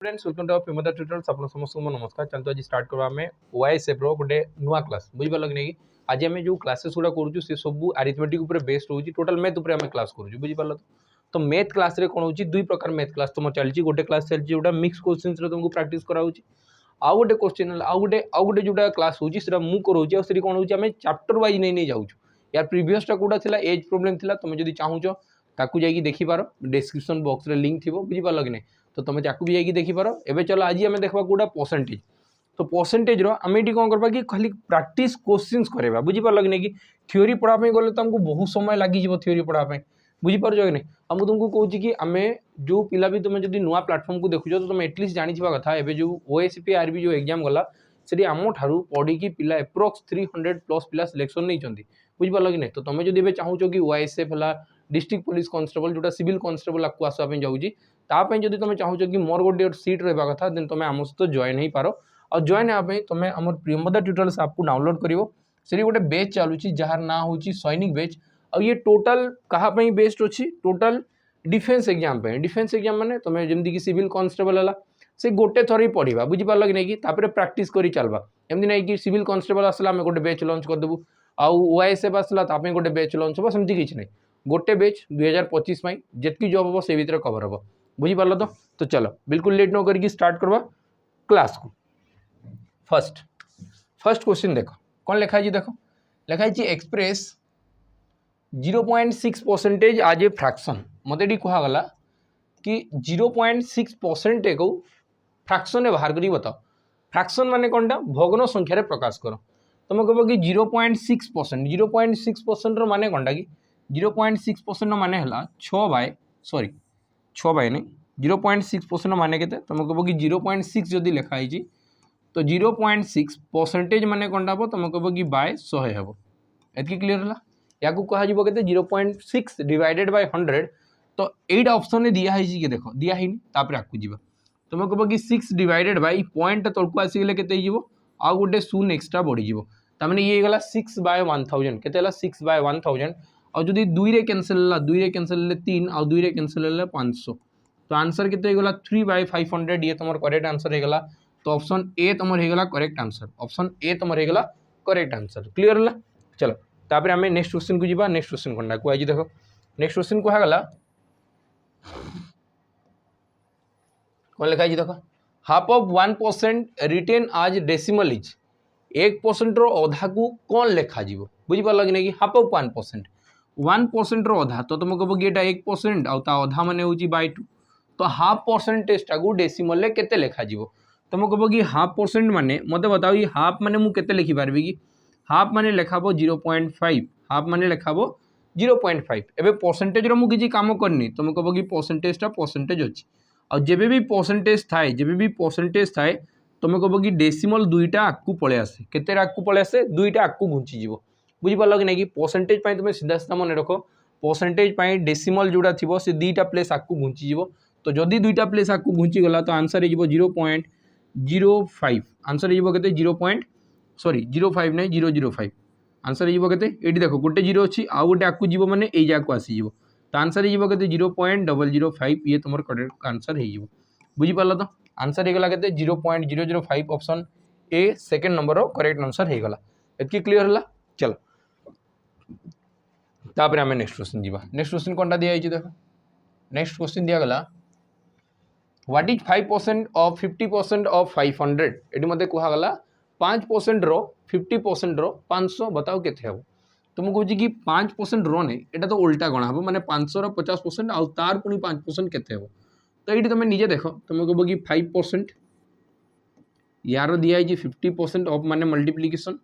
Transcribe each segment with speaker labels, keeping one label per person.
Speaker 1: Friends welcome to our famous tutorials आपन समस्त को नमस्कार। चलतो आज स्टार्ट करबा हमें ओआईएसएफ रो गोटे नुआ क्लास बुझि पालो कि नहीं। आज हमें जो क्लासेस गुडा करूछु से सब अरिथमेटिक ऊपर बेस्ड होची, टोटल मैथ ऊपर हमें क्लास करूछु बुझि पालो। तो मैथ क्लास रे कोन होची दुई प्रकार मैथ क्लास तुम चलची। गोटे क्लास चलची जोटा मिक्स क्वेश्चंस रे तुमको प्रैक्टिस कराउची, आ गोटे क्वेश्चन आ गोटे जोटा क्लास होची सेटा मु करूची। आ सेठी कोन होची हमें चैप्टर वाइज नहीं जाउछु। यार प्रीवियस टा कोडा थिला एज प्रॉब्लम थिला, तुम जदी चाहूचो ताकू जाई देखि पारो, डिस्क्रिप्शन बॉक्स रे लिंक थिबो बुझि पालो कि नहीं। तो तुम ताकू भी जाकि देखि पारो। एबे चलो आज आम देखा गोटा परसेंटेज। तो परसेंटेज रो आम ये कौन करबा कि खाली प्रैक्टिस क्वेश्चंस करबा बुझि पारल कि नहीं कि थ्योरी पढ़ा पे गले तुमको बहुत समय लागि जिवो थ्योरी पढ़ा पे बुझि पारजो कि नहीं। हम तुमको कहूची कि आम जो पिला भी तुम जदी नुआ प्लेटफॉर्म को देखुछो तो तुम एटलिस्ट जानि छिबा कथा। एबे जो ओएसपी आरबी जो एग्जाम गला सेठी आमो ठारू पढ़ी कि पिला एप्रोक्स 300 प्लस पिला सिलेक्शन नहीं चंदी बुझि पारल कि नहीं। तो तुम जदी एबे चाहूचो कि ओएसएफ हला डिस्ट्रिक्ट पुलिस कांस्टेबल जोटा सिविल कांस्टेबल आकु आसवा पे जाउची, तापे जदि तुम चाहूचो कि मोर गोटे सीट रहा कथा देन तुम आम सहित जॉइन हो पार। और जॉइन होगा तुम आम प्रियंवदा ट्यूटोरियल्स आपको डाउनलोड कर गोटे बैच चलुची जार ना हूँ सैनिक बैच। और ये टोटल कहाँ बेस्ट अच्छी टोटल डिफेन्स एग्जाम पे। डिफेन्स एग्जाम माने तुम जमीक सिविल कांस्टेबल है से गोटे थर ही पढ़ा बुझी पार कि नहीं कि प्रैक्टिस करी चलवा। एमती नहीं कि सिविल कांस्टेबल आसला आम गोटे बैच लॉन्च करदेबू, आउ ओआईएसएफ आसला गोटे बैच लॉन्च हो, सेमती किसी नहीं। गोटे बैच 2025 जितकी जॉब हम से भीतर कवर हम बुझी पार। तो चलो बिल्कुल लेट न करके स्टार्ट करवा क्लास को। फर्स्ट क्वेश्चन देखो कौन लिखा है। देखो लिखा है एक्सप्रेस 0.6% आज ए फ्रैक्शन। मत ये कहगला कि 0.6% को फ्रैक्शन में बाहर करी बताओ। फ्रैक्शन माने कौन टा भग्न संख्यार प्रकाश कर। तुम कह कि 0.6% 0.6% माने कौन टा कि 0.6% माने है 6 बाय नहीं 0.6% माने के तुम कह कि 0.6 जदि लिखाई तो 0.6% माने कौन हम तुम कह कि बाय 100 हम। एतकी क्लीयर है। या कह 0.6 डिवाइडेड बाय 100। तो एट ऑप्शन में दिया है देखो दिया ही आपको जीवा तुम कह कि 6 डिवाइडेड बाय पॉइंट तलक आसीगले के आ गोटे शून्य एक्सट्रा बढ़ीज तमें ये गला 6 बाय 1000 के 6 बाय 1000। और जदि 2 रे कैंसिल 3 आउ 2 रे कैंसिल 500 तो आंसर के गला 3 बाय 500। ये तुम करेक्ट आंसर होगा। तो ऑप्शन ए तुम होगा करेक्ट आंसर। ऑप्शन ए तुम होगा करेक्ट आंसर। क्लीयर है। चलो तापर आम नेक्स्ट क्वेश्चन को जीवा। नेक्स्ट क्वेश्चन कौन कहुई देखो नेक्स्ट क्वेश्चन कहगला कौन लिखाई देखो हाफ ऑफ 1% रिटेन आज डेसिमल इज 1% अधा को कौन लिखा बुझी पार कि नहीं कि हाफ ऑफ 1% अधा। तो तुम कह कि 1% आउ अधा मान हूँ बाय 2। तो हाफ परसेंटेज टा डेसिमल के लिखा तुम कह कि हाफ परसेंट माने मत बताओ ये हाफ माने मुझे लिखि पार्बी कि हाफ माने लिखाब 0.5 हाफ माने लिखाब 0.5। एवं परसेंटेज मुझे कम करनी तुम कह कि परसेंटेज टा परसेंटेज अच्छी। और जब भी परसेंटेज थाए तुम कह कि डेसिमल 2टा आगू पलि आसे के आगू पलि आसे 2टा आगू घुंचीज बुझी पार कि नहीं कि परसेंटेज तुम सीधा सीधा मन रख परसेंटेज डेसिमल जोड़ा थी से 2टा प्लेस आगू घुंचीज। तो जदि 2टा प्लेस आगू घुंचीगला तो आंसर हो 0.05। आंसर हो 0.05 नहीं 005। आंसर हो ये देखो गोटे 0 अच्छी आउ गोटे आगू जीव मैंने यही जगह आसीज। तो आंसर हो 0.005। ये तुम करेक्ट आंसर हो बुझी पार। तो आंसर होगा के 0.005 option A second number correct answer होगा। एतकी क्लीयर है। चलो तापर आम नेक्स्ट क्वेश्चन जीवा। नेक्स्ट क्वेश्चन कौन टा दिया देखो नेक्स्ट क्वेश्चन दिगला व्हाट इज 5% ऑफ 50% ऑफ 500। ये मत कहगला 5% रो 50% रो 500 बताओ के हम। तो मुझे कहूँ कि 5% रो नहीं यहाँ तो उल्टा गणा हम माने 500 रो 50% आउ तार पुणी 5% के हम। तो ये तुम निजे देख तुम कह कि 5% यार दिखाई 50% ऑफ माने मल्टीप्लिकेशन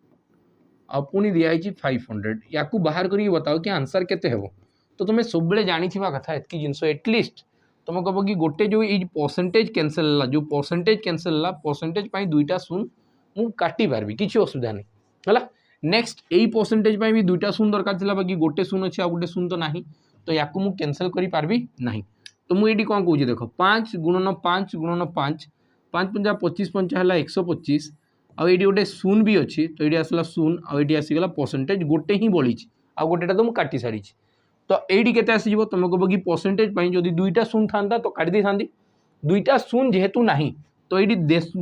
Speaker 1: आ पुणी दिखाई 500 या बाहर करके बताओ कि आंसर केते हम। तो तुम्हें सब बेले जानी कथा एतकी जिनस एटलिस्ट तुम कह कि गोटे जो ये परसेंटेज कैंसल है जो परसेंटेज कैंसल है परसेंटेज 2टा शून मु काटी पार्बी किसी असुविधा नहीं है। नेक्स्ट यही परसेंटेज भी 2टा शून दरकार था बाकी गोटे शून अच्छे आ गोटे शून तो नहीं तो या कैंसल करी पार्बी नहीं। तो मुझे कौन कहूँ देखो 5 गुणन 5 गुणन 5 5 पंजा 25 पंचा है 125 आउ ये गोटे शून भी अच्छी तो ये आसला शून आउ आसीगला परसेंटेज गोटे ही बढ़ी आ गोटेटा तो मुझे काटी सारी। तो ये आसीज तुम कह कि परसेंटेज जब 2टा शून था तो काटी था दुईटा शून्य जेहेतु नहीं तो ये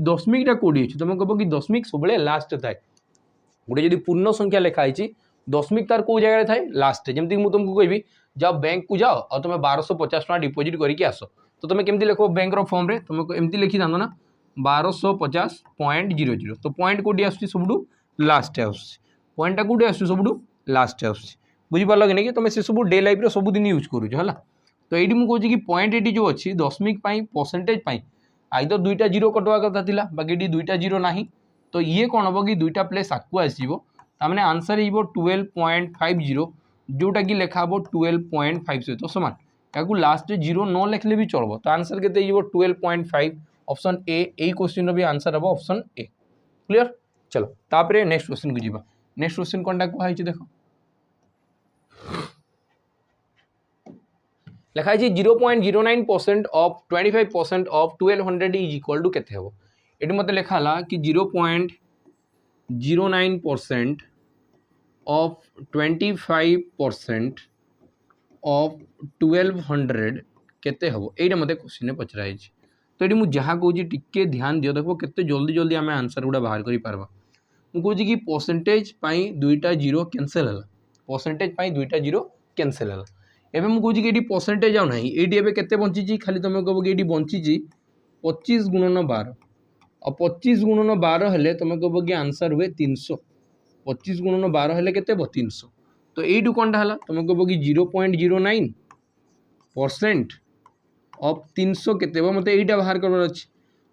Speaker 1: दशमिकटा कौटी अच्छे तुम कह कि दशमिक सब लास्ट थाए गोटे जब पूर्ण संख्या लिखाई दशमिक तार कौ जगह थाए लास्ट जमीक मुझे तुमको कहि जाओ बैंक को जाओ और तुम 1250 टका डिपोजिट करके आस तो तुम केमती लिख बैंक फॉर्म रे तुम एमती लिखी था ना 1250.00 तो पॉइंट कौटी आस सब लास्ट पॉइंटा कौटी आस सब लास्ट बुझीपार कि नहीं कि तुम से सब डे लाइफ सब दिन यूज करुच है तो ये मुझे कि पॉइंट ये जो अच्छी दशमिक परसेंटेज आइदर दुईटा जीरो कटवा कथा था बाकी ये दुईटा जीरो ना तो ये कौन हम कि दुईटा प्लेस आगे आसो ताने आंसर हो 12.50 जोटा कि लिखा 12.5 सहित सामान या लास्ट जीरो न लिखले भी चलो तो आंसर के 12.5 ऑप्शन ए यही क्वेश्चन भी आंसर हम ऑप्शन ए क्लियर। चलो तापर नेक्स्ट क्वेश्चन को जीवा नेक्स्ट क्वेश्चन कौन कहुई देख लिखाई 0.09% of 25% of 1200 is equal to केते हबो एटी मते लिखाला कि 0.09% ऑफ 25% ऑफ 1200 केते हबो एटा मते क्वेश्चन ने पचराई तो ये मुझे जहाँ कहूँ टिके ध्यान दियो देखो केते जल्दी जल्दी आम आंसर गुड़ा बाहर करि पारबा मु कहूँ कि परसेंटेज दुईटा जीरो कैंसल है परसेंटेज दुईटा जीरो कैंसल है एवं मुझे कि परसेंटेज आउ ना ये केते बंची खाली तुम कह कि बंची 25 गुणन 12 और 25 गुणन 12 हेले तुम कह कि आंसर हुए 300 25 गुणन 12 हेले केते 300 तो यू कौन है तुम कह कि 0.09% ऑफ 300 केते मत यहाँ बाहर करार अच्छे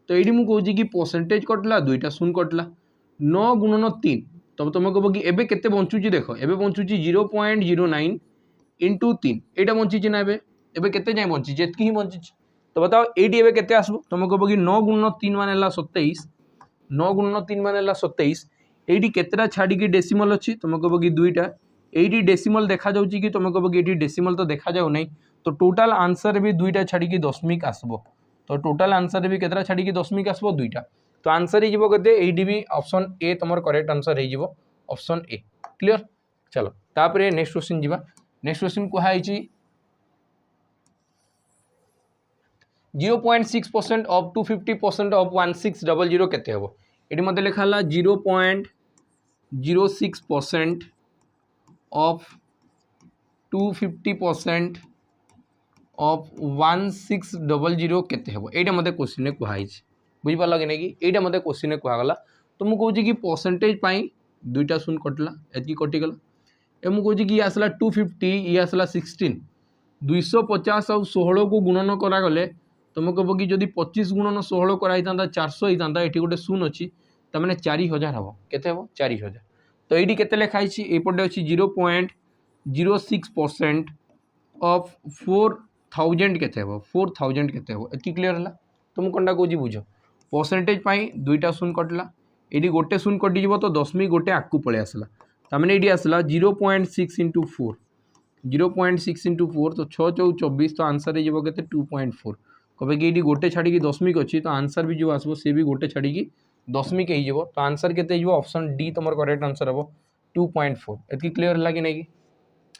Speaker 1: तो ये मुझे कि परसेंटेज कटला दुईटा शून्य कटला 9 गुणन 3 तब तुम कह कि एबे केते बंचुची देख एबे बंचुची 0.09 इंटू 3 यहाँ बंची ना एबे केते जाए बंची जितकी ही बंची तो बताओ ये केते आसबो तुम कह कि 9 गुणन 3 मान 27 9 गुणन 3 मान 27 ये केतेटा छाड़ी डेसिमल अच्छी तुम कह कि दुईटा ये डेसिमल देखा जाऊँगी कि तुम कह कि डेसिमल तो देखा जाऊ ना तो टोटाल आंसर भी दुईटा छाड़ी दशमिक आसबो तो टोटाल आंसर भी केतरा छाड़ी दशमिक आसबो दुईटा तो आंसर हो केते ये भी ऑप्शन ए तुम करेक्ट आंसर हो ऑप्शन ए क्लियर। चलो तापर नेक्स्ट क्वेश्चन जीवा नेक्स्ट क्वेश्चन कहुई 0.6% ऑफ 250% ऑफ 1600 केते हबो ये मत लिखाला 0.06% ऑफ 250% ऑफ 1600 केते हबो एटा मते क्वेश्चन ने कहुई बुझिपार कि नहीं कि यहाँ मत क्वेश्चन ने कहगला तो मुझे कहूँ कि परसेंटेज दुईटा शून्य कटला एति कटिगला ए मुझे कहूँ कि आसला 250 ये आसला 16 250 और 16 को गुणन करागले तुम कह कि जब 25 गुणन 16 कराई 400 होता ये गोटे शून्य अच्छी तमें 4000 हम केते हम 4000 तो ये केते लिखाई एपटे अच्छी 0.06% ऑफ 4000 केते हम 4000 केते हम एति क्लीयर है तुम कौन कौच बुझ परसेंटेज दुईटा शून्य कटला ये गोटे शून्य कटिज तो दशमिक गोटे आगू पलि आसला तमें ये आसला 0.6 इंटू 4 0.6 इंटू 4 तो 6 चौ 24 तो आंसर हो 2.4 कहे कि ये गोटे छाड़ी दशमिक अच्छी तो आंसर भी जो आसो सी भी गोटे छाड़ी दशमिक हो तो आंसर के ऑप्शन डी तुम करेक्ट आंसर हम 2.4 एति क्लीयर है कि नहीं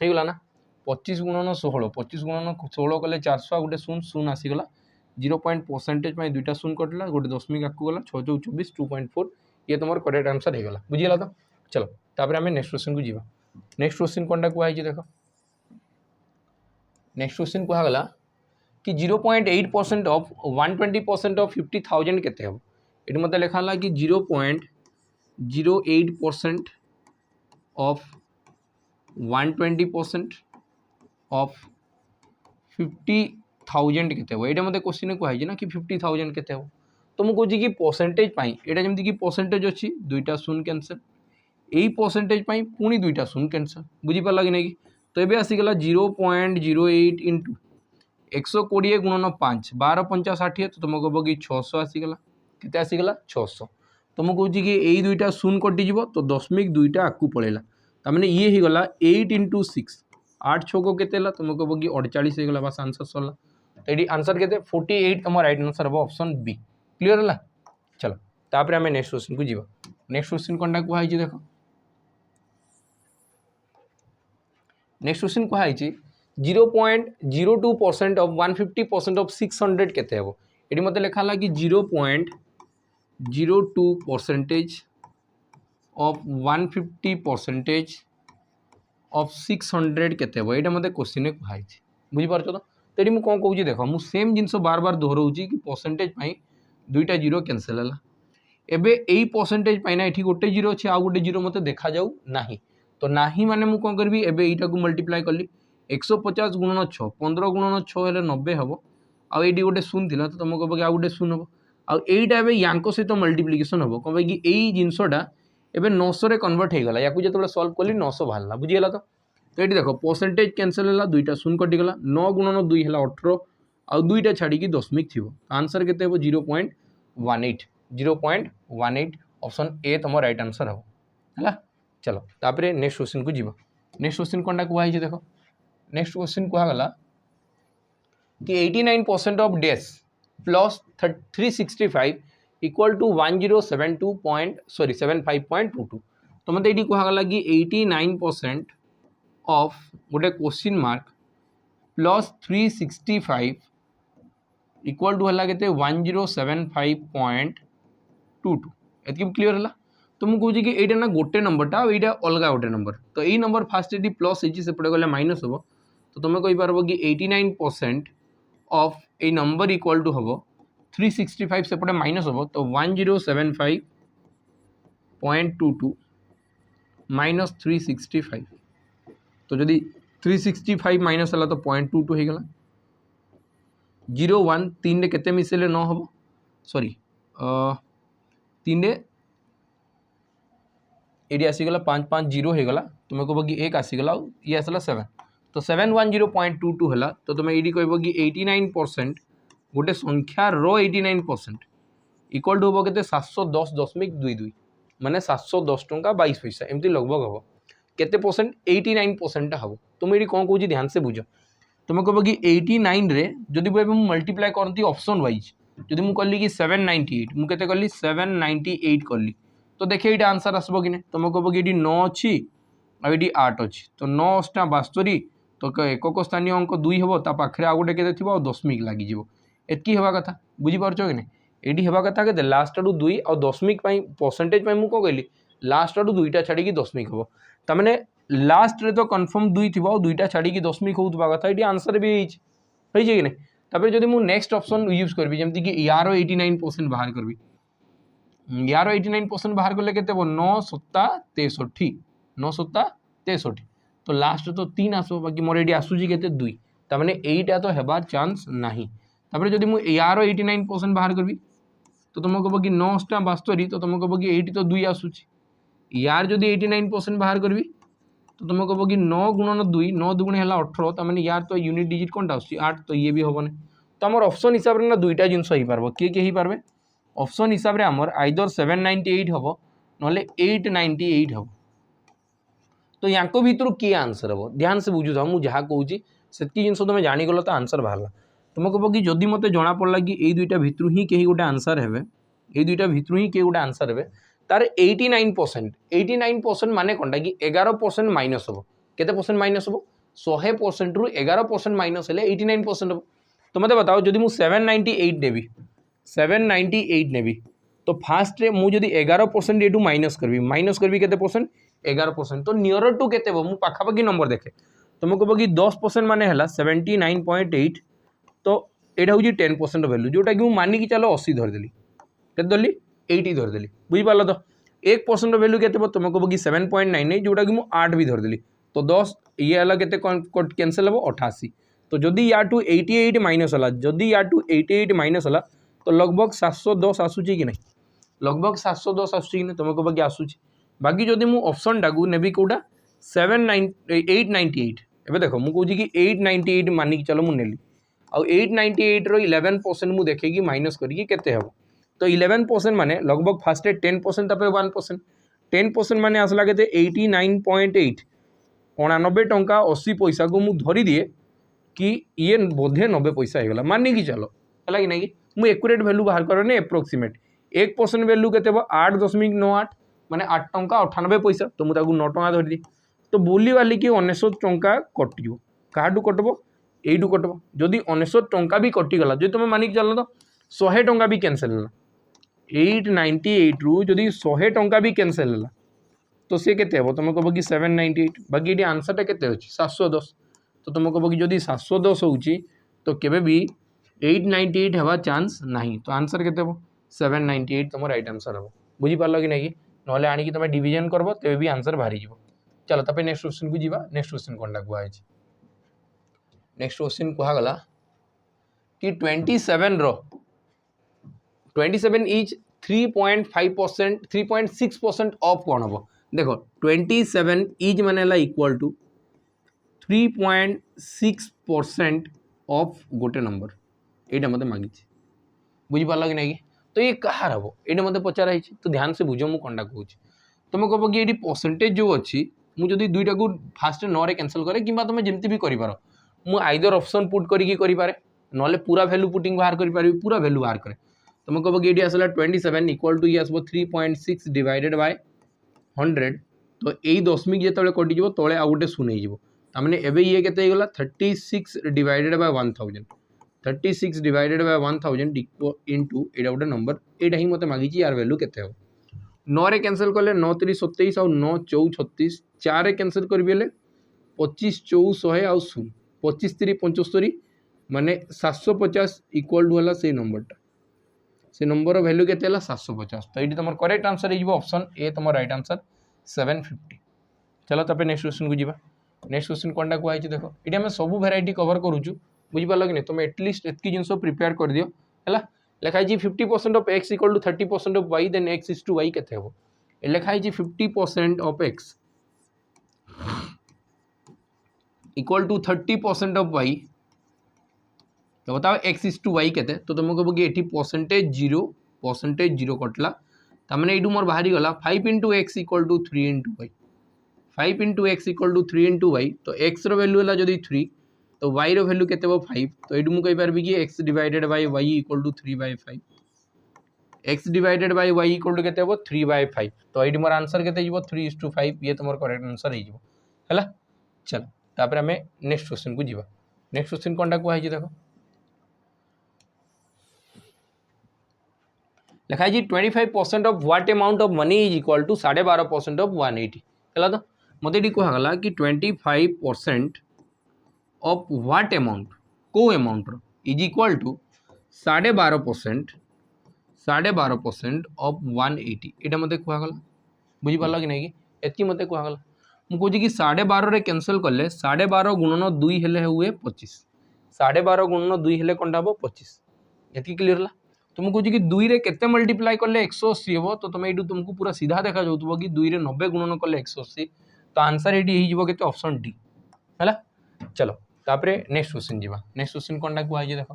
Speaker 1: होगा ना 25 गुणन 16 25 गुणन 16 कले 400 गोटे शून्य शून्य आसीगला 0 पॉइंट परसेंटेज दुईटा शून्य कटला गोटे दशमिक आगे गला 6 चौ 24 2.4 ये तुम करेक्ट आंसर होगा बुझीगला तो। चलो तापर आम नेक्स्ट क्वेश्चन को जीवा नेक्स्ट क्वेश्चन कौन कहुई देख नेक्स्ट क्वेश्चन कहगला कि 0.8% ऑफ 120% ऑफ 50,000 केते हम ये मत लिखाला कि 0.08% ऑफ 120% ऑफ 50,000 केते हम ये मत क्वेश्चन कहुई ना कि 50,000 केते हम तो मुझे कहूँ कि परसेंटेज यहाँ जमी कि परसेंटेज अच्छी दुईटा शून्य कैंसल यही परसेंटेज पुणी दुईटा शून्य कैंसल बुझीपार कि नहीं तो ये आसीगला 0.08 इंटू 120 गुणन 5 12 5 60 तो तुम कह कि 600 आसीगला केते आसीगला 600 तो मुझे कहूँ कि यही दुईटा शून्य कटिज तो दशमिक दुईटा आगू पलैला तमें ये होगला 8 इंटू 6 8 6 को केते तुम कह कि 48 होगला बस आंसर सरला तो ये आंसर के 48 तुम राइट आंसर हम ऑप्शन बी क्लीयर है। चलो तापर आम नेक्स्ट क्वेश्चन को जीवा नेक्स्ट क्वेश्चन कौन कहुई देख नेक्स्ट क्वेश्चन कहुई 0.02% ऑफ 150% ऑफ 600 केते हम ये मत लिखा है कि 0.02% ऑफ 150% ऑफ 600 केते हो ये मत क्वेश्चन कहुई बुझीपार तो ये मुझे कौन कहूँ देख मुझे सेम जिनस बार बार दोहराऊँ कि परसेंटेज दुईटा जीरो कैंसल है एबे यही परसेंटेज ना ये गोटे जीरो अच्छे आउ गोटे जीरो मत देखा जाऊ ना तो नाही माने मु कौन करी एबे एटा को मल्टीप्लाई कली 150 गुणन 6 15 गुणन 6 हेले 90 हम आउ ये गोटे शून्य था तो तुम कह कि आउ गोटे शून्य हम आईटा एवं या सहित मल्टीप्लिकेशन हम कौन कि यही जिनसटा एवं 900 कन्वर्ट हो गला या जो सल्व कली 900 बाहर बुझीगला तो ये देख परसेंटेज कैंसल है दुईटा शून्य कटिगला 9 गुणन 2 है 18 आउ दुईटा छाड़ी दशमिक थी आंसर के 0.18 ऑप्शन ए तुम राइट आंसर हम है। चलो तापर नेक्स्ट क्वेश्चन को जीव नेक्स्ट क्वेश्चन कौन कहुई देख नेक्स्ट क्वेश्चन कहगला कि 89% of dash plus 365 equal to 75.22 तो मतलब ये कहगला कि 89% ऑफ गोटे question mark plus 365 equal to है 1075.22 एति क्लीयर है तो मुझे कहूँ कि यहाँ ना गोटे नंबरटा यहाँ अलग गोटे नंबर तो यही नंबर फास्ट ये प्लस होपटे गले माइनस हम तो तुम कहीपर कि 89% of a number equal to हम 365 सेपटे माइनस हम तो 1075.22 माइनस 365 तो जदि 365 माइनस है तो 0.22 हो गला 01 3 केते मिसेले 9 हम सॉरी 3 ये आसीगला 550 होगला तुम कह कि 1 आसीगला ये आसला 7 तो 710.22 है तो तुम ये कह कि 89% गोटे संख्यार 89% इक्वल टू हम के 710.22 माने 710 टंका 22 पैसा एमती लगभग हम केते परसेंट 89% हम तुम ये कौन कहूँ ध्यान से बुझ तुम कह कि 89 रे जदि मल्टीप्लाई करती ऑप्शन वाइज जदि मुझे कहली कि 798 मुझे कली 798 कली तो देखिए ये आंसर आसब कि नहीं तुम कह कि ये 9 अच्छी और ये 8 अच्छी तो 9 टा 72 तो एकक स्थानीय अंक 2 हम पाखे आउ गोटे के दशमिक लगिज एतकी हवा कथा बुझीपार कि नहीं ये हवा कथा के लास्ट आड़ू 2 और दशमिक परसेंटेज मुझे कौन कहली लास्ट आड़ू 2टा छाड़ी दशमिक हम तमें लास्ट रे तो कन्फर्म 2 थी और 2टा छाड़ी दशमिक होता कथा ये आंसर भी होई कि नहीं तापर जब मुझे नेक्स्ट ऑप्शन यूज करी जमीक यार 89% बाहर करी यार 89% बाहर कले के 9 7 63 9 7 63 तो लास्ट तो 3 आसो बाकी मोर ये आसूची के 2 तमें यहीटा तो हेबार चांस नहीं तापर जब मुझे यार 89% बाहर करी तो तुम कह कि 9 टा 72 तो तुम कह कि 8 तो 2 आसूची यार जब 89% बाहर करी तो तुम कह कि 9 गुणन 2 9 दुगुण है 18 तो मैंने यार तो यूनिट डिजिट कौन आस 8 तो ये भी हेनी तो आम ऑप्शन हिसाब से ना दुईटा जिनस हो पार किए पारे ऑप्शन हिसाब से आमर आइदर 798 हम ना 898 हम तो या भर किए आंसर हम ध्यान से बुझु था मुझे जहाँ कहूँ से जिन तुम जानीगल तो आंसर बाहर तुम कह कि जदि मत जना पड़ा कि ये दुईटा भितर ही कहीं गोटे आंसर हे ये दुईटा भितर ही कहीं गोटे आंसर हे तार 89% माने कौनटा कि 11% माइनस हम केते परसेंट माइनस हम 100% रु 11% माइनस हेले 89% हम तो मत बताओ जदि मुझे 798 नेबी तो फास्ट रे मुझे 11% ये माइनस करी केते परसेंट 11% तो नियर टू केते मुझे पाखापाखि नंबर देखे तुम कह कि 10% माने है 79.8 तो यहाँ हूँ 10% वैल्यू जोटा कि मानिकी चलो 80 धरदेली के धरली 80 धरदेली बुझीपार तो 1% वैल्यू के तुम कह कि 7.98 जोटा कि 8 भी धरदेली तो 10 ये है के कैंसल हम 88 तो जदि या 88 माइनस है जदि या 88 माइनस है तो लगभग 710 आसूची कि नहीं लगभग 710 आसूची कि नहीं तुम कह कि आसूची बाकी जदि मुझे ऑप्शन टाक नेबी कौटा 898 एवं देख मुझे कहूँ कि 898 मानिक चलो मुझे नेली आउ 898 रो 11% मुझे देखे कि माइनस करके केते हम तो 11% माने लगभग फास्ट 10% तापर 1% 10% माने आसला के 89.8 99 टंका 80 पैसा को मुझे धरी दिए कि ये बोधे 90 पैसा होगा मानिकी चलो है कि नहीं मुझे एक्यूरेट वैल्यू बाहर करने एप्रोक्सीमेट 1% वैल्यू के 8.98 माने 8 टंका 98 पैसा तो मुझे 9 टंका धरी दी तो बुली वाली कि 19 टंका कटियो क्या कटब यू कटब जदि 19 टंका भी कटिगला जो तुम मानिक चल तो 100 टंका भी कैंसल है 898 रु जदि 100 टंका भी कैंसल है तो सी के तुम कह कि 798 बाकी ये आंसरटा के 710 तो तुम कह कि जदि 710 हो तो केबे भी 898 हवा चांस नहीं तो आंसर के 798 तुम राइट आंसर हम बुझीपार कि नहीं ना आणिकी तुम डिविजन करब तेज भी आंसर बाहरी जीव चलो तापर नेक्स्ट क्वेश्चन को जीवा नेक्स्ट क्वेश्चन कौन कहूँ नेक्स्ट क्वेश्चन कहगला कि 27 इज 3.5% 3.6% ऑफ कौन हम देखो 27 इज माने इक्वल टू 3.6% ऑफ गोटे नंबर यहाँ मत मांगी बुझीपार कि नहीं तो ये कहार हम ये मत पचार तो ध्यान से बुझ मुझे कौन कहूँ तुम कह कि ये परसेंटेज जो अच्छी मुझे दुईटा को फास्ट 9 रे कैंसल करे कि तुम जमती भी कर मुझे आइदर ऑप्शन पुट करें ना पूरा वैल्यू पुटिंग बाहर करी पूरा वैल्यू बाहर करे तुम कह कि ये आसला 27 इक्वल टू ये आसो 3.6 डिवाइडेड बाय 100 तो यही दशमिक जो कटिज तले आउ गोटे शून्य होने एवं ये के 36 divided by 1000 36 divided by 1000 into यहाँ गोटे नंबर यहाँ ही मत मांगी यार वैल्यू के 9 रे कैंसल कले 9 3 27 आउ 9 4 36 4 रे कैंसल करी 25 4 100 आउ 0 25 3 75 माने 750 इक्वल टू है से नंबरटा से नंबर वैल्यू के 750 तो ये तुम करेक्ट आंसर हो ऑप्शन ए तुम राइट आंसर 750 चलो तापर नेक्स्ट क्वेश्चन को जीवा नेक्स्ट क्वेश्चन कौन कहूँ देखो ये आम सब भेराइटी कवर करुचु बुझीपार कि नहीं तुम एटलिस्ट एतकी जिन प्रिपेयर कर दियो है लिखाई 50% of x equal to 30% of y then x is to y के लिखाई 50% of x equal to 30% of y तो बताओ x इज टू y के तो तुम कह कि ये परसेंटेज जीरो कटला तमें ये मोर बाहरी गला 5 into x equal to 3 into y 5 into x equal to 3 into y तो x वैल्यू है जदि 3 तो y वैल्यू के 5 तो ये मुझे कहींपारि कि x divided by y equal to 3/5 x divided by y equal to के 3/5 तो ये मोर आंसर के 3:5 ये तुम करेक्ट आंसर है चलो तापर आम नेक्स्ट क्वेश्चन को जीवा नेक्स्ट क्वेश्चन कौन कहूँ देखो लिखाई 25% of what amount of money is equal to 12.5% of 180 है तो मत ये कहगला कि 25% ऑफ व्हाट अमाउंट को amount is equal to 12.5% of 180 यहाँ मत कहगला बुझीपार कि नहीं एतकी मत कहगला मुझे कि 12.5 कैंसल कले 12.5 गुणन 2 हेले हुए 25 12.5 गुणन 2 हेले कौन हम 25 ये क्लीयर है तुम कह कि 2 रे केते मल्टीप्लाई कले 180 हम तो तुम ये तुमको पूरा सीधा देखा जाऊँ कि 2 रे 90 गुणन कले 180 तो आंसर ये होते ऑप्शन डी है चलो तापर नेक्स्ट क्वेश्चन जीवा नेक्स्ट क्वेश्चन कौन कहूँ देख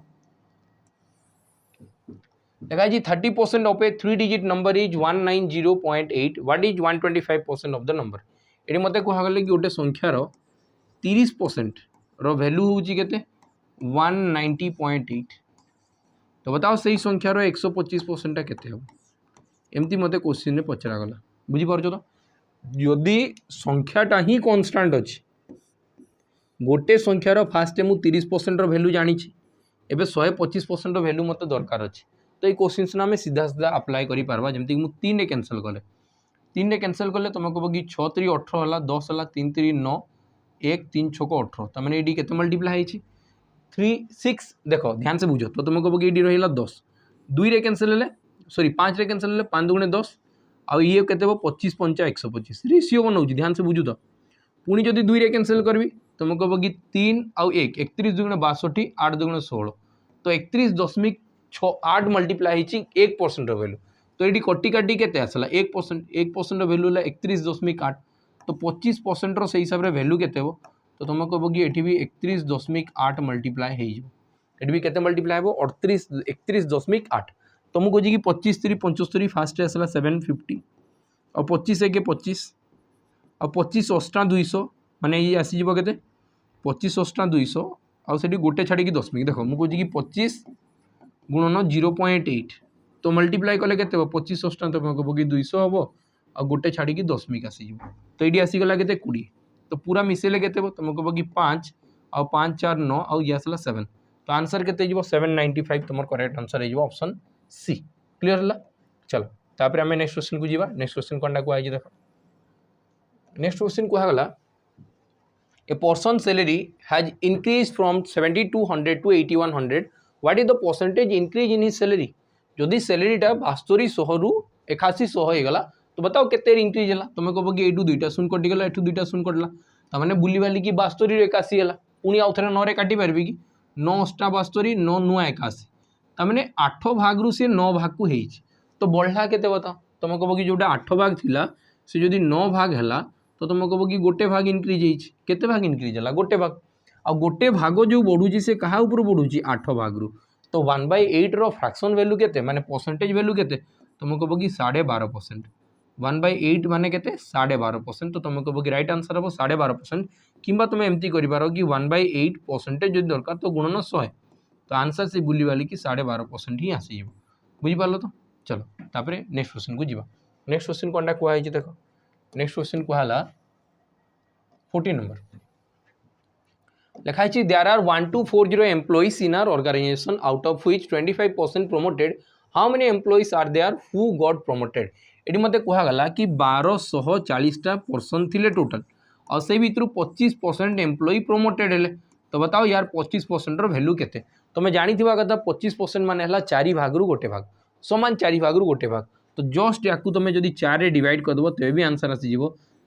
Speaker 1: देखा 30% of A 3 digit number is 190.8 what is 125% of the number ये मत कहगले कि गोटे संख्यार 30% वैल्यू हूँ के 190.8 तो बताओ सही संख्यार 125% के एमती मत क्वेश्चन में पचरागला बुझीपार तो जदि संख्याटा ही कन्स्टांट अच्छी गोटे संख्यार फास्ट मुझे 30% वैल्यू जानी एवं 125% वैल्यू मत दरकार अच्छे तो ये क्वेश्चन आम सीधा सीधा अप्लाई कर जमीक मुझे 3 रे कैंसल कले 3 रे कैंसल कले तुम कह कि 6 3 18 है 10 है 3 3 9 1 3 6 18 तो मैंने ये के मल्टीप्लाई है 3 6 देख ध्यान से बुझ तो तुम कह कि ये रहा 10 2 रे कैंसल है सॉरी 5 रे कैंसल है 5 दुगुणे 10 आउ ये के 25 5 125 रेसीओ बनाऊँ ध्यान से बुझु तो पुणी जदि 2 रे कैंसल करी तुम कह कि 3 आउ 1 31 दुगुणे 62 8 दुगुणे 16 तो 31.8 मल्टीप्लाई होती 1% वैल्यू तो ये कटी काटी के आसला 1% वैल्यू है 31.8 तो 25% से हिसाब से वैल्यू के तो तुम कह कि ये भी 31.8 मल्टीप्लाई हो भी के मल्टीप्लाई हम 31.8 तो मुझे कहे कि 25 3 75 फास्ट आसला 750 और 25 1 25 और 25 8 200 माने ये आसीज के 25 8 200 आउ से गोटे छाड़ी दशमिक देख मुझे कि 25 गुणन 0.8 तो मल्टीप्लाई कले के 25 8 तुम कह कि 200 हम आ गोटे छाड़ी दशमिक आसीज तो ये आसीगला के 20 तो पूरा मिसेले के तुम कह कि 5 आउ 5 4 9 आउ ये आसला 7 तो आंसर केते जीवो 795 तुम करेक्ट आंसर हो ऑप्शन सी। क्लियर है? चलो तापर आम नेक्स्ट क्वेश्चन को जीवा। नेक्स्ट क्वेश्चन कौन कहुई देख नेक्स्ट क्वेश्चन कहगला a person salary has increase from 7200 to 8100 what is the percentage increase in his salary. जदि सैलरीटा 7200 रु 8100 होगला तो बताओ केते इंक्रीज है। तुम कह कि यू दुईटा शून्य कटिगला एठू दुईटा शून्य कटला तमें बुली बाली कि 72 रु 81 है पुणी आउ थे 9 रे काटी पार्बे कि 9 अष्टा 72 9 नुआ 81 तमें 8 भाग रु सी 9 भाग को होइछि तो बढ़ला केते बताओ। तुम कह कि जोटा 8 भाग थिला से जदि 9 भाग है तो तुम कह कि गोटे भाग इनक्रीज होइछि केते भाग इनक्रीज है गोटे भाग आ गोटे भाग जो बढ़ुची से क्या ऊपर बढ़ुची 8 भाग रु तो 1/8 रो फ्रैक्शन वैल्यू केते माने परसेंटेज वैल्यू केते तुम कह कि 12.5%। 1/8 माने केते 12.5% तो तुम कह कि राइट आंसर हम 12.5% किंबा तुम एमती कर पार कि 1/8 परसेंटेज जो दरकार तो गुणन 100 तो आंसर से बुली वाली कि 12.5% ही आसी बुझीपार। तो चलो तापर नेक्स्ट क्वेश्चन को जीवा। नेक्स्ट क्वेश्चन कौन कहुई देख नेक्स्ट क्वेश्चन कहला 14 नंबर लिखाई there are 1240 employees in our organisation out of which 25% promoted how many employees are there who got promoted. ये मत कहगला कि 1240टा पर्सन थिले टोटल और से भितर 25% एम्प्लॉई प्रमोटेड है तो बताओ यार 25% रो वैल्यू केते तुम जानी कथा 25% माने हला 4 भाग रु गोटे भाग समान 4 भाग रु गोटे भाग तो जस्ट या तुम जब 4 रे डिवाइड करदेव तेज भी आंसर आसीज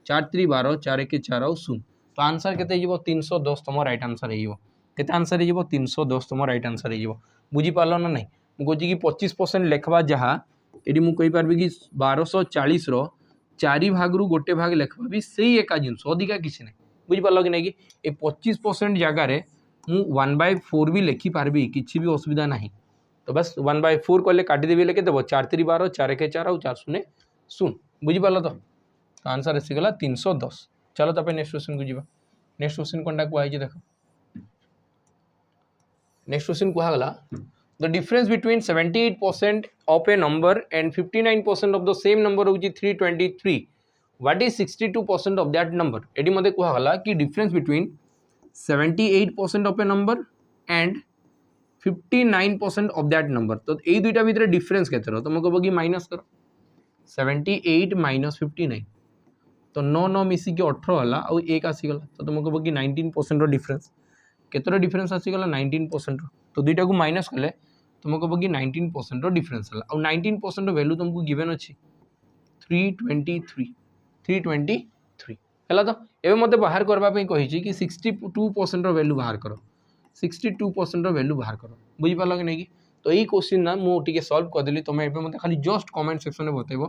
Speaker 1: 4 3 12 4 1 4 और 0 तो आंसर केते 310 तुम राइट आंसर होते आंसर हो 310 तुम राइट आंसर हो बुझीपार ना नहीं मुझे कि 25% लेखवा जहाँ ये मुझे पार्बी कि 1240 रो 4 भाग रु गोटे भाग लेखवा भी सही एका जिनस अधिका किसी ना बुझीपार कि नहीं कि ये 25% जगार मु 1/4 भी लेखिपारि किसी भी असुविधा ना तो बस 1/4 कले काटिदेवी के 4 3 12 4 1 4 और 4 0 0 बुझीपार तो आंसर आसीगला 310। चलो तापर नेक्स्ट क्वेश्चन को जीवा। नेक्स्ट क्वेश्चन कौन कहुई देख नेक्स्ट क्वेश्चन कहगला the difference between 78% of a number and 59% of the same number होची 323 what is 62% of that number. एटी मते कहगला कि difference between 78% of a number and 59% of that number तो यही दुईटा भितर डिफरेंस केते रो तुम कह कि माइनस करो 78 माइनस 59 तो 9 9 मिसिकी 18 है और 1 आसीगला तो तुम कह कि 19% डिफरेंस केतर डिफरेंस आसीगला 19% तो दुईटा को माइनस कले तुम कह कि 19% डिफरेंस है और 19% वैल्यू तुमको गिवन अच्छी 323 है तो ये मत बाहर करवाई कही कि 62% वैल्यू बाहर कर 62% वैल्यू बाहर कर बुझीपार कि नहीं तो यही क्वेश्चन ना मुझे सल्व करदेली तुम ए मत खाली जस्ट कमेंट सेक्शन में बतेब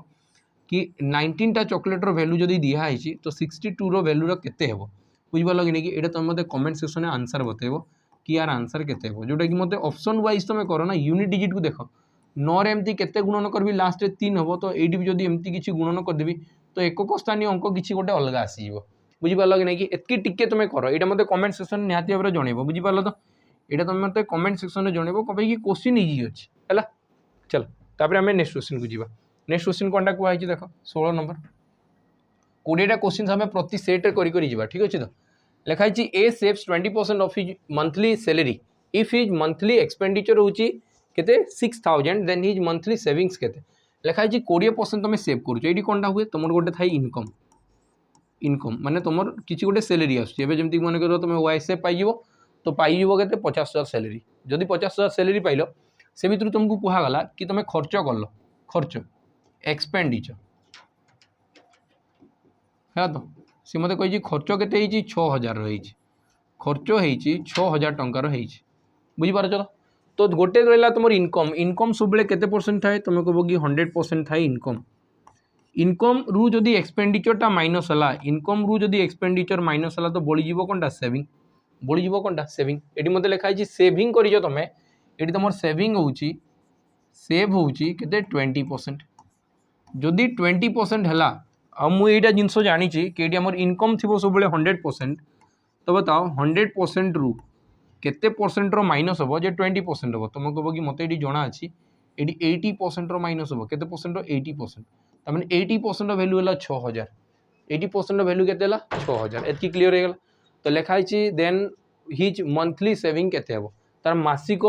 Speaker 1: कि 19टा चॉकलेटर वैल्यू जदि दिखाई तो 62 रो वैल्यू केते हेबो बुझीपार कि नहीं ये तुम मत कमेंट सेक्शन में आंसर बतेब कि यार आंसर केते हेबो जोटा कि मत ऑप्शन वाइज तुम कर ना यूनिट डिजिट को देख 9 रे एमती केते गुणन करबी लास्ट रे 3 हेबो तो एटी भी जदि एमती किछि गुणन करदेबी तो एकक स्थानीय अंक किछि गोटे अलग आसीबो बुझीपार कि नहीं कि एतकी टिके तुम कर ये मत कमेंट सेक्शन निहाती भाव जनइब बुझीपार तो ये तुम मत कमेंट सेक्शन में जनइब कहीं क्वेश्चन इजी अच्छे है। चलो तापर आम नेक्स्ट क्वेश्चन को जीवा। नेक्स्ट क्वेश्चन कौन कहुई देख 16 नंबर 20टा क्वेश्चन आम प्रति सेट्रे कर ठीक अच्छे तो लिखाई A saves 20% of his monthly salary if his monthly expenditure होची 6000 देन हिज मंथली सेविंग्स केते लिखाई 20% तुम सेव कर कौन हुए तुम गोटे थाई इनकम इनकम माने तुम किसी गोटे सैलरी आसमती मन कर तुम वाईएसएफ पाइज तो पाइज के 50,000 सैलरी जदि 50,000 सैलरी पाइल से भर तुमको कहगला कि तुम खर्च कल खर्च एक्सपेंडिचर है तो सी मत कही खर्च के 6000 रही खर्च हो 6000 टंकार बुझीपार चलो तो गोटे रहा तुम इनकम इनकम सब केते परसेंट थाए तुम कह कि 100% थाए इनकम इनकम रु जदि एक्सपेंडिचरटा माइनस है इनकम रु जदि एक्सपेंडिचर माइनस है तो बढ़ीज कौनटा सेविंग बढ़ीज कौनटा सेविंग ये मत लिखाई सेविंग कर तुम ये तुम सेविंग होची सेव होची केते 20% जदि 20% है और मुझे जिनस जानी कि इनकम थी सब 100% तो बताओ 100% रु केते परसेंट रो माइनस हम जे 20% हम तुम कह कि मत ये जना अच्छी ये 80% रो माइनस हम केते परसेंट 80% तमें 80% वैल्यू है 6000 80% वैल्यू के 6000 एतकी क्लीयर हो गला तो लिखाई देन हिज मंथली सेविंग केते हम तार मासिक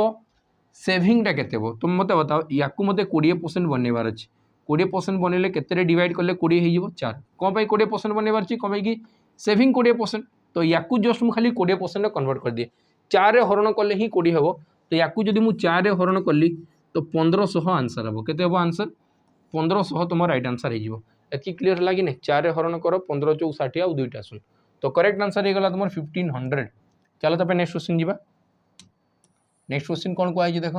Speaker 1: सेविंगटा केते हो तुम मत बताओ या मत 20% बनवार अच्छे 20% बनइले के डिवाइड कले 20 हो 4 कौन 20% बनवार अच्छी कौन कि सेविंग 20% तो या जस्ट मुझे खाली 20% कन्वर्ट कर दिए 4 हरण कले ही 20 हम तो या जदि मुझे 4 हरण कली तो 1500 आंसर हम के आंसर 1500 तुम राइट आंसर हो क्लीयर है कि नहीं 4 हरण कर 15 चौ 60 आउ 2टा शून्य तो करेक्ट आंसर हो गला तुम 1500 चलो तब नेक्स्ट क्वेश्चन जी नेक्स्ट क्वेश्चन कौन कहुई देख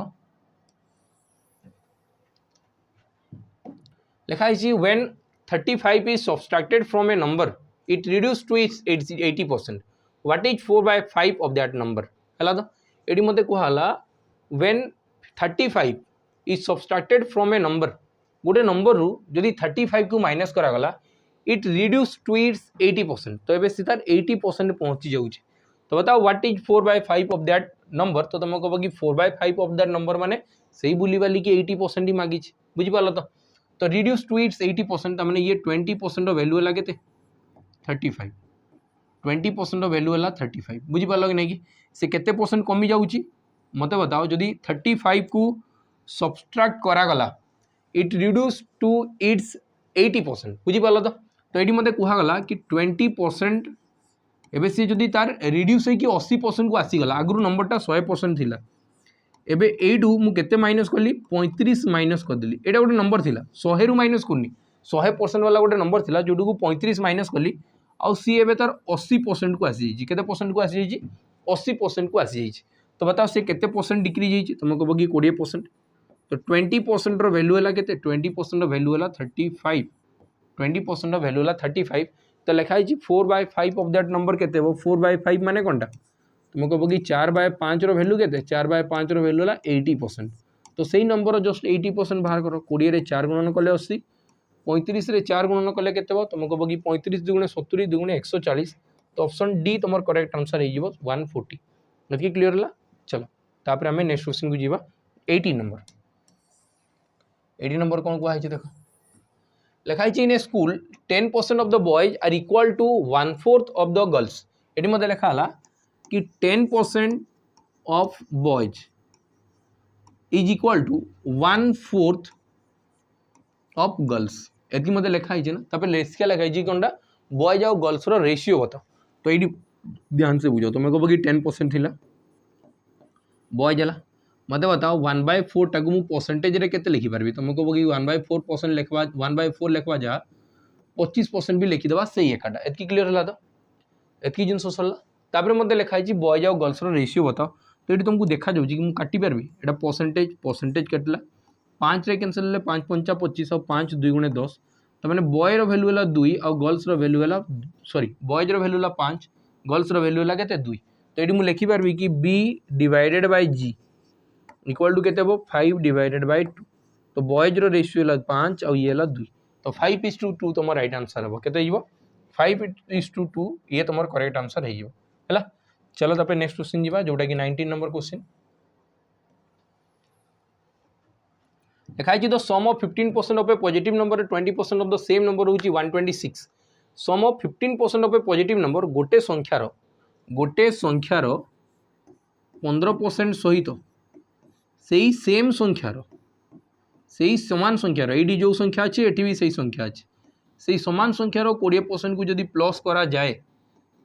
Speaker 1: लिखाई when 35 is subtracted from a number it reduced to its 80% what is 4/5 of that number है तो ये मत कहला when 35 is subtracted from a number गोटे नंबर रु जदि 35 को माइनस करागला इट रिड्यूस टू इट्स 80% तो ये सी तार 80% पहुँची जाऊँगी तो बताओ what is 4/5 of that number तो तुम कह कि 4/5 ऑफ दैट नंबर माने सही बुली वाली कि 80% ही मांगी बुझीपाल तो रिड्यूस टू इट्स 80% मैंने ये 20% वैल्यू है के 35 20% वैल्यू है 35 बुझीपाल कि नहीं कि से केते परसेंट कमी जाऊँगी मत बताओ जदि 35 को सब्सट्रैक्ट करागला इट रिड्यूस टू इट्स 80% बुझीपाल तो ये मत कहगला कि 20% एबे सी जदि तार रिड्यूस होगी 80% को आसीगला आगु नंबरटा 100% थिला एबे एडू मु केते माइनस कली 35 माइनस करदेली एटा गोटे नंबर थिला 100 रु माइनस करनी 100% वाला गोटे नंबर थिला जोडू को 35 माइनस कली आउ सी एबे तार 80% को आसी जाइए केते परसेंट को आसी जाइए 80% को आसी जाइए तो बताओ से केते परसेंट डिक्रीज जाइए तुम कह कि 20% तो 20% वैल्यू है के 20% वैल्यू है 35 20% वैल्यू है 35 तो लिखाई 4/5 ऑफ दैट नंबर के 4/5 माने कौनटा तुम कह कि 4/5 वैल्यू के 4/5 वैल्यू है 80% तो सही नंबर जस्ट 80% बाहर कर 20 4 गुणन कले 80 35 4 गुणन कले के तुम कह कि 35 2 70 2 140 तो ऑप्शन डी तुम करेक्ट आंसर हो 140 ये क्लीयर है चलो तापर आम नेक्स्ट क्वेश्चन को जीवा 18 नंबर कौन कहुई देख लिखाई in a school 10% of the boys are equal to 1/4 of the girls ये मत लिखा कि 10% of boys is equal to 1/4 of girls ये मत लिखाई ना तापर क्या लिखाई कौन बॉयज आउ गर्ल्स रेशियो बताओ तो ये ध्यान से बुझो तुम कह कि 10% थी बॉयज है मत बताओ 1/4 टाक मुझे परसेंटेज रे केते लिखिपारि तुम कह कि 1/4% लिखवा 1/4 लिखवा जा 25% भी लिखिदेवा से एकाटा एतकी क्लीयर है तो एतकी जिन सरला तापर मत लिखाई बॉयज आउ गर्ल्स रेशियो बताओ तो ये तुमको देखा जाऊँगी कि मुझे काटी पार्बी एटा परसेंटेज कटला 5 रे कैंसिल हेल्ले 5 5 25 और 5 2 × 10 तो मैंने बॉय वैल्यू है 2 और गर्ल्स वैल्यू है सॉरी बॉयज वैल्यू है 5 गर्ल्स वैल्यू है के 2 तो ये मुझे लिखिपार्बी कि B divided by G equal to के 5 डिवाइडेड बाय 2 तो बॉयज रेशियो है 5 और ये 2 तो 5:2 तुम राइट आंसर हम के 5:2 ये तुम करेक्ट आंसर है चलो तापर नेक्स्ट क्वेश्चन जीवा जोटा कि 19 नंबर क्वेश्चन लिखाई the sum of 15% of a positive number 20% of the same number होची 126 sum of 15% of a positive number गोटे संख्यार 15% सहित से सेम संख्यार से समान संख्यार ये जो संख्या अच्छे ये भी सही संख्या अच्छे से समान संख्यार 20% को जदि प्लस करा जाए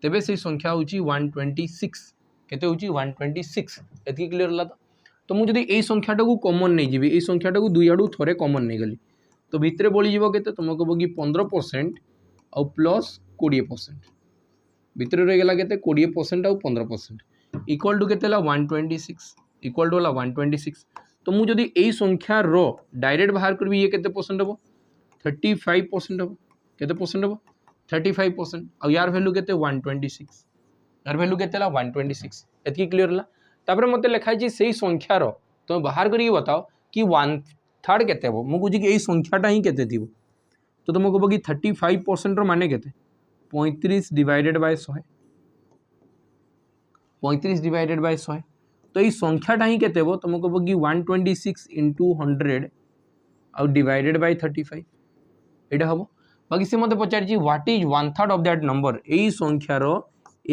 Speaker 1: तेबे से संख्या होची 126 केते होची 126 एतकी क्लियर होला तो मुझे जदि ए संख्याटा को कॉमन नहीं जीवी ए संख्याटा को दुई आड़ू थरे कॉमन नहीं गली तो भितरे बड़ी जीव केते तुम कह कि 15% और प्लस 20% भितरे रही गला केते 20% और 15% इक्वल टू केते 126 इक्वल टू 126 तो मुझे जदि ए संख्यार डायरेक्ट बाहर करबी ये केते परसेंट हम 35% हम केते परसेंट हम 35% और यार वैल्यू के 126 यार वैल्यू के 126 एतकी क्लियर है तापर मत लिखाई से संख्यार तुम बाहर करके बताओ कि 1/3 केते हम मुझे कहुची कि यही संख्याटा ही केते थी तो तुम कह कि 35% माने केते 35 डिवाइडेड बाय 100 35 डिवाइडेड बाय 100 तो ये संख्याटा ही केते हम तुम कह कि 126 × 100 और डिवाइडेड बाय 35 यहाँ हम बाकी से मत पचार what is 1/3 of that number यही संख्यार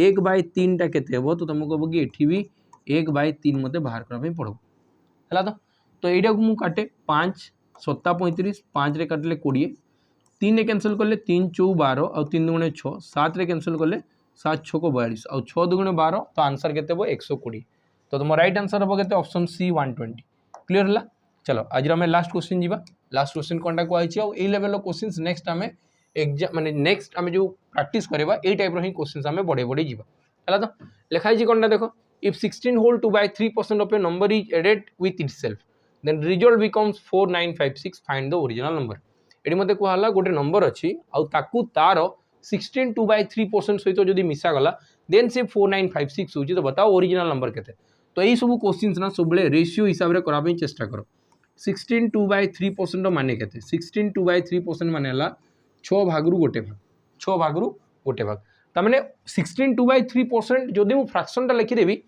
Speaker 1: 1/3 केते हम तो तुम कह कि ये भी 1/3 मते बाहर करबा पड़ो हला तो एटा को मु काटे 5 7 35 5 रे काटले 20 3 रे कैंसिल करले 3 4 12 और 3 दुगुणे 6 7 रे कैंसिल करले 7 6 को 42 और 6 दुगुणे 12 तो आंसर केते हो 120 तो तुम राइट आंसर हो केते ऑप्शन सी 120 क्लियर हला चलो आज हमें लास्ट क्वेश्चन जीवा लास्ट क्वेश्चन कोनटा को आइछि और ए लेवल रो क्वेश्चंस नेक्स्ट हमें एग्जाम माने नेक्स्ट हमें जो प्रैक्टिस करबा ए टाइप रो ही क्वेश्चंस हमें बड़े बड़े जीवा हला तो लिखा है कोनटा देखो if 16 whole 2/3% of a number is added with itself then result becomes 4956 find the original number एडी मते को हला गोटे नंबर अछि आ ताकू तार 16 2/3% सहित जदी मिसा गला देन से 4956 होची तो बताओ ओरिजिनल नंबर केते तो एई सब क्वेश्चंस ना सबले रेशियो हिसाब रे करा पई चेष्टा करो 16 2/3% माने केते 16 2/3% माने हला 6 भागरु गोटे भाग 6 भागरु गोटे भाग ता माने 16 2/3% जदी मु फ्रैक्शन ता लिखि देबी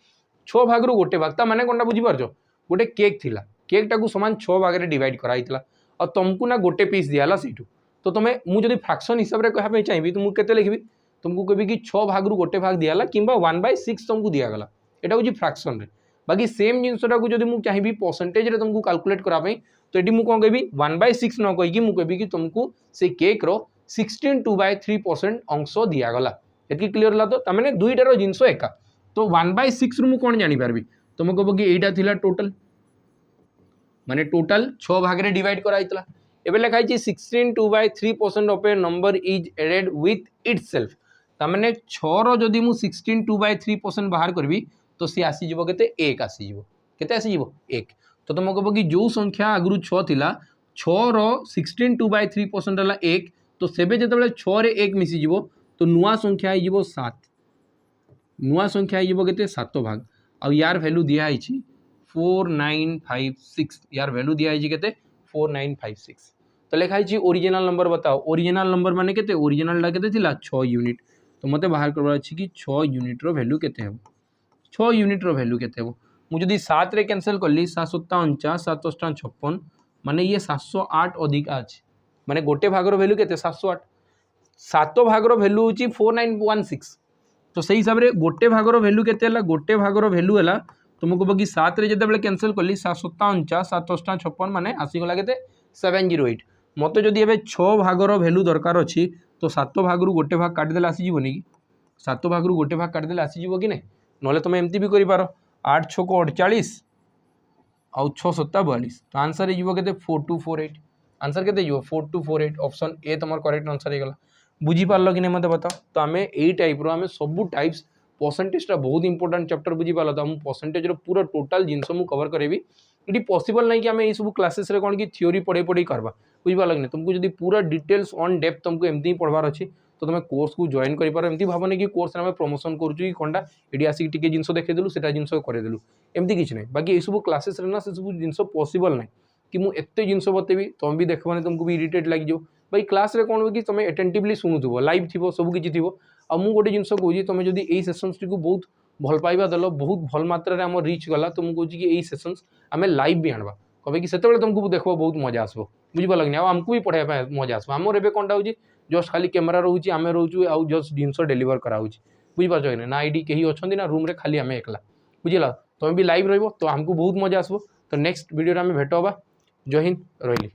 Speaker 1: 6 भागरु गोटे भाग ता माने कोनटा बुझी परजो गोटे केक थिला केक टाकू समान 6 भाग रे डिवाइड कराइतला और तुमको ना गोटे पीस दियाला सीटू तो तुम मुझे फ्रैक्शन हिसाब से कहना चाहिए तो मुझे लिखी तुमको कभी कि 6 भाग रु गोटे भाग दियाला कि 1/6 तुमको दियागला यहाँ हूँ फ्रैक्शन रे बाकी सेम जिनसा को जब मुझे चाहिए परसेंटेज रे तुमको कैलकुलेट कराई तो ये मुझे कौन कहि 1/6 न कहीकि मुझे कहि कि तुमको से केक रो 16 2/3% अंश दियागला ये क्लीयर है तो तमें दुईटार जिनस एका तो 1/6 रु कौन जानीपारि तुम कह कि यहाँ थिला टोटल माने टोटल 6 भाग रे डिवाइड कराइतला एबे लिखा है 16 2/3% of a number is added with itself ता माने 6 रो जदी मु 16 2/3% बाहर करबी तो सी आसी जीवो केते 1 आसी जीवो केते आसी जीवो 1 तो तुम कहबो कि जो संख्या आगरु 6 थिला 6 रो 16 2/3% हला 1 तो सेबे जेतेबेले 6 रे 1 मिसी जीवो तो नुआ संख्या आइ जीवो 7 नुआ संख्या आइ जीवो केते 7 भाग आ यार वैल्यू दिया आइछि 4956 यार वैल्यू दिया है केते 4956 तो लिखा है ओरिजिनल नंबर बताओ ओरिजिनल नंबर माने केते ओरिजिनल ला केते थिला 6 यूनिट तो मते बाहर करबा अछि कि 6 यूनिट रो वैल्यू केते हेबो 6 यूनिट रो वैल्यू केते हेबो मु जदी 7 रे कैंसिल करली 7 7 49 7 8 56 माने ये 708 अधिक अछि माने गोटे भाग रो वैल्यू केते 708 सात भाग रो वैल्यू होची 4916 तो सही हिसाब रे गोटे भाग रो वैल्यू केते हला गोटे भाग रो वैल्यू हला तुमको बगी 7 रे जते बेले कैंसिल करली 7 7 49 7 8 56 माने आसी गला केते 708 मते जदी एबे 6 भाग रो वैल्यू दरकार अछि तो 7 भाग रु गोटे भाग काट देला आसी जीवनी कि 7 भाग रु गोटे भाग काट देला आसी जीवो कि नै नले तुम एमती भी करि पारो 8 6 को 48 और 6 7 42 तो आंसर जीवो केते 4248 आंसर केते जीवो 4248 ऑप्शन ए तमर करेक्ट आंसर हे गला बुझी पारलो कि नै मते बताओ तो हमें एई टाइप रो हमें सब टाइप्स परसेंटेज टा बहुत इंपोर्टेंट चैप्टर बुझी पाला तो हम परसेंटेज रो पूरा टोटल जिनस मु कवर करेबी इटी पॉसिबल नहीं कि हमें ये सब क्लासेस रे कोन कि थ्योरी पढ़े पढ़े करबा बुझी पाला कि तुमको जदी पूरा डिटेल्स ऑन डेप्थ तुमको एमती पढ़वार अछि तो तुम कोर्स को जॉइन करि पारो एमती भाबने कि कोर्स रे हम प्रमोशन करछु कि कोनटा एडी आसी टिके जिनस देखे देलु सेटा जिनस करे देलु एमती किछ नै बाकी ए सब क्लासेस रे ना से सब जिनस पॉसिबल नै कि मु एत्ते जिनस बतेबी तुम भी देखबने तुमको भी इरिटेट लागि जो भाई क्लास रे कोन कि तुम अटेंटिवली सुनुथबो लाइव थिबो सब किछि थिबो आ मु गोटे जिनस कहूँ तुम जदि एई सेशंस को बहुत भल पाइबा देल बहुत भल मात्रा आम रिच गला तो मुझे कहूँ कि यही सेशंस आम लाइव भी आणवा कहे कि सेते तुमको देख बहुत मजा आसो बुझिपाल कि आमको भी पढ़ाई मजा आसो आमर एवं कौनटा हो जस्ट खाली कैमेरा रोचे आम रोचु आउ जस्ट जिनस डेलीवर कराऊँ बुझिपार कि ना ये कहीं अच्छा ना रूम खाली आम एकला बुझला तुम भी लाइव रही तो आमको बहुत मजा आसो तो नेक्स्ट वीडियो आम भेट हवा जय हिंद रही।